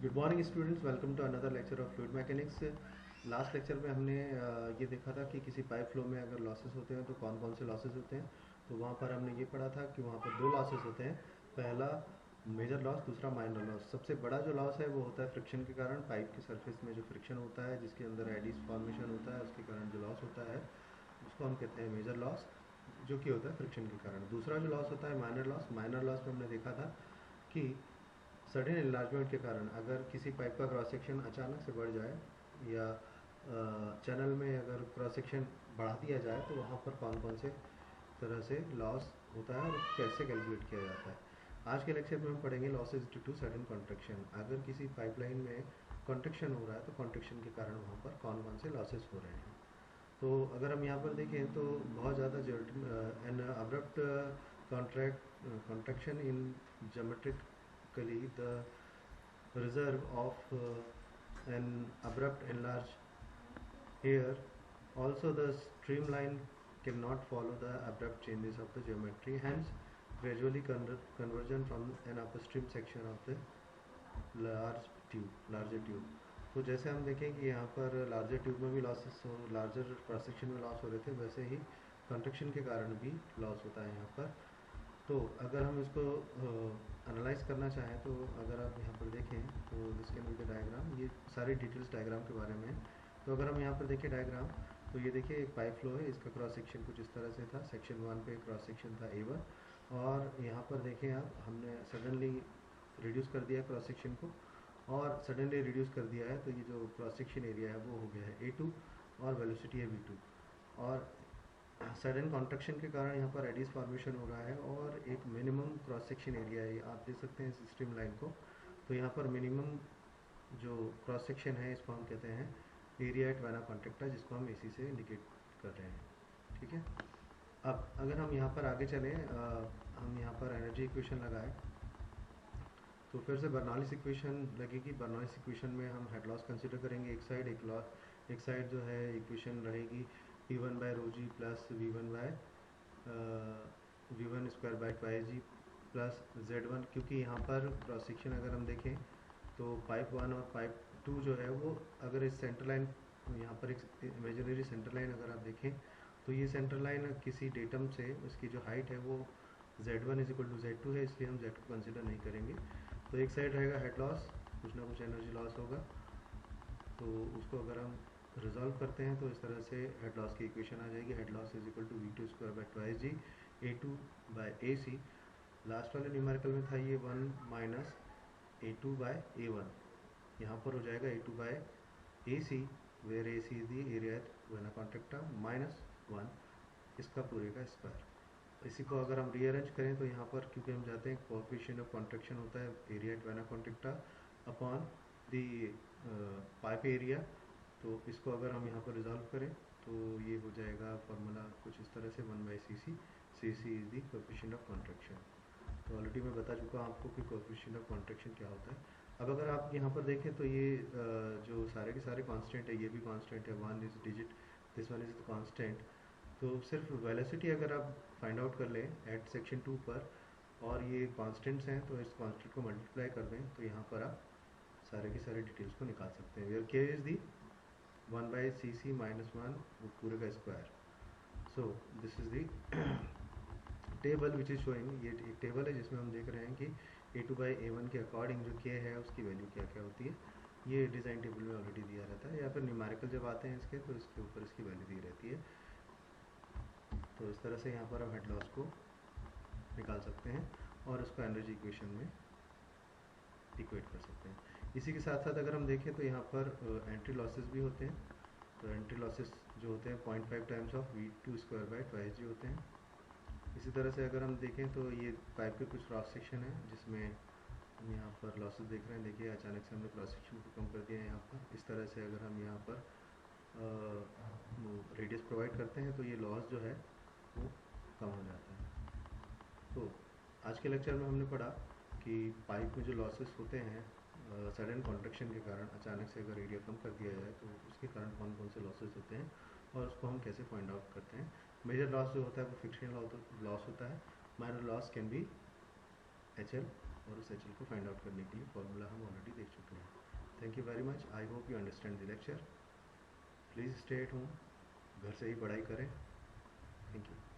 Good morning students, welcome to another lecture of fluid mechanics. Last lecture में हमने ये देखा था कि किसी पाइप फ्लो में अगर लॉसेस होते हैं तो कौन कौन से लॉसेस होते हैं। तो वहाँ पर हमने ये पढ़ा था कि वहाँ पर दो लॉसेस होते हैं। पहला मेजर लॉस, दूसरा माइनर लॉस। सबसे बड़ा जो लॉस है वो होता है फ्रिक्शन के कारण। पाइप की सरफेस में जो फ्रिक्शन होता है, जिसके अंदर एडीज फॉर्मेशन होता है, उसके कारण जो लॉस होता है उसको हम कहते हैं मेजर लॉस, जो कि होता है फ्रिक्शन के कारण। दूसरा जो लॉस होता है माइनर लॉस। माइनर लॉस में हमने देखा था कि सडन इन्लार्जमेंट के कारण अगर किसी पाइप का क्रॉस सेक्शन अचानक से बढ़ जाए या चैनल में अगर क्रॉस सेक्शन बढ़ा दिया जाए तो वहाँ पर कौन कौन से तरह से लॉस होता है और कैसे कैलकुलेट किया जाता है। आज के लेक्चर में हम पढ़ेंगे losses due to sudden contraction. अगर किसी पाइपलाइन में कॉन्ट्रैक्शन हो रहा है तो कॉन्ट्रैक्शन के कारण वहाँ पर कौन कौन से लॉसेस हो रहे हैं। तो अगर हम यहाँ पर देखें तो बहुत ज़्यादा an abrupt contraction in geometrically the reserve of an abrupt enlarge here. Also the streamline cannot follow the abrupt changes of the geometry, hence gradually conversion from an upstream section of the larger tube. तो जैसे हम देखें कि यहाँ पर larger tube में भी losses हो, लार्जर क्रॉस सेक्शन में लॉस हो रहे थे, वैसे ही कॉन्ट्रैक्शन के कारण भी लॉस होता है यहाँ पर। तो अगर हम इसको एनालाइज करना चाहें तो अगर आप यहाँ पर देखें तो this can be the diagram. ये सारी डिटेल्स डायग्राम के बारे में है। तो अगर हम यहाँ पर देखें डायग्राम, तो ये देखिए एक पाइप फ्लो है, इसका क्रॉस सेक्शन कुछ इस तरह से था। सेक्शन 1 पे क्रॉस सेक्शन था A1 और यहाँ पर देखें आप, हमने सडनली रिड्यूस कर दिया क्रॉस सेक्शन को और सडनली रिड्यूस कर दिया है, तो ये जो क्रॉस सेक्शन एरिया है वो हो गया है A2 और वेलोसिटी है V2। और सडन कॉन्ट्रैक्शन के कारण यहाँ पर एडीज फॉर्मेशन हो रहा है और एक मिनिमम क्रॉस सेक्शन एरिया है, आप देख सकते हैं इस स्ट्रीम लाइन को। तो यहाँ पर मिनिमम जो क्रॉस सेक्शन है इसको हम कहते हैं एरिया एट वेना कॉन्ट्रैक्टा, जिसको हम AC से इंडिकेट कर रहे हैं। ठीक है, अब अगर हम यहाँ पर आगे चलें, हम यहाँ पर एनर्जी इक्वेशन लगाएं तो फिर से बर्नौलीज इक्वेशन लगेगी। बर्नौलीज इक्वेशन में हम हेड लॉस कंसिडर करेंगे एक साइड जो है इक्वेशन रहेगी P1 by rho g plus V1 square by 2g plus Z1, क्योंकि यहाँ पर क्रॉस सेक्शन अगर हम देखें तो पाइप 1 और पाइप 2 जो है वो अगर इस सेंटर लाइन, यहाँ पर एक इमेजिनरी सेंटर लाइन अगर आप देखें तो ये सेंटर लाइन किसी डेटम से उसकी जो हाइट है वो Z1 is equal to Z2 है, इसलिए हम Z को कंसिडर नहीं करेंगे। तो एक साइड रहेगा हेड लॉस, कुछ ना कुछ एनर्जी लॉस होगा। तो उसको अगर हम रिजॉल्व करते हैं तो इस तरह से हेड लॉस की इक्वेशन आ जाएगी। Head loss is equal to V2 square by 2g A2 by AC। Last वाले न्यूमेरिकल में था ये 1 माइनस A2 बाय A1, यहाँ पर हो जाएगा A2 by AC where AC is the area at vena contracta minus 1 इसका पूरे का स्क्वायर। इसी को अगर हम रीअरेंज करें तो यहाँ पर क्योंकि हम जाते हैं कोएफिशिएंट ऑफ कॉन्ट्रैक्शन होता है area at vena contracta upon the pipe area, तो इसको अगर हम यहाँ पर रिजॉल्व करें तो ये हो जाएगा फॉर्मूला कुछ इस तरह से 1 by CC। CC is the coefficient of contraction. तो ऑलरेडी मैं बता चुका हूँ आपको कि कोएफिशिएंट ऑफ कॉन्ट्रैक्शन क्या होता है। अब अगर आप यहाँ पर देखें तो ये जो सारे के सारे कांस्टेंट है, ये भी कांस्टेंट है, 1 is digit, this one is the constant. तो सिर्फ वेलोसिटी अगर आप फाइंड आउट कर लें एट सेक्शन 2 पर और ये कांस्टेंट्स हैं तो इस कांस्टेंट को मल्टीप्लाई कर दें तो यहाँ पर आप सारे की सारी डिटेल्स को निकाल सकते हैं। वेयर के is the 1 by CC minus 1 पूरे का square. So this is the table which is showing, ये एक टेबल है जिसमें हम देख रहे हैं कि A2 बाई A1 के अकॉर्डिंग जो K है उसकी वैल्यू क्या क्या होती है। ये डिज़ाइन टेबल में ऑलरेडी दिया रहता है, या फिर न्यूमेरिकल जब आते हैं इसके तो इसके ऊपर इसकी वैल्यू दी रहती है। तो इस तरह से यहाँ पर हम हेड लॉस को निकाल सकते हैं और उसको एनर्जी इक्वेशन में इक्वेट कर सकते हैं। इसी के साथ साथ अगर हम देखें तो यहाँ पर एंट्री लॉसेस भी होते हैं। तो एंट्री लॉसेस जो होते हैं 0.5 times of V2 square by 2g होते हैं। इसी तरह से अगर हम देखें तो ये पाइप के कुछ क्रॉस सेक्शन है जिसमें हम यहाँ पर लॉसेस देख रहे हैं। देखिए अचानक से हमने क्रॉस सेक्शन को कम कर दिया है यहाँ पर। इस तरह से अगर हम यहाँ पर रेडियस प्रोवाइड करते हैं तो ये लॉस जो है वो कम हो जाता है। तो आज के लेक्चर में हमने पढ़ा कि पाइप में जो लॉसेस होते हैं सडन कॉन्ट्रैक्शन के कारण, अचानक से अगर एरिया कम कर दिया जाए तो उसके कारण कौन कौन से लॉसेस होते हैं और उसको हम कैसे फाइंड आउट करते हैं। मेजर लॉस जो होता है वो फ्रिक्शनल लॉस होता है। Minor loss can be HL, और उस HL को फाइंड आउट करने के लिए फॉर्मूला हम ऑलरेडी देख चुके हैं। Thank you very much. I hope you understand the lecture. Please stay at home, घर से ही पढ़ाई करें। Thank you.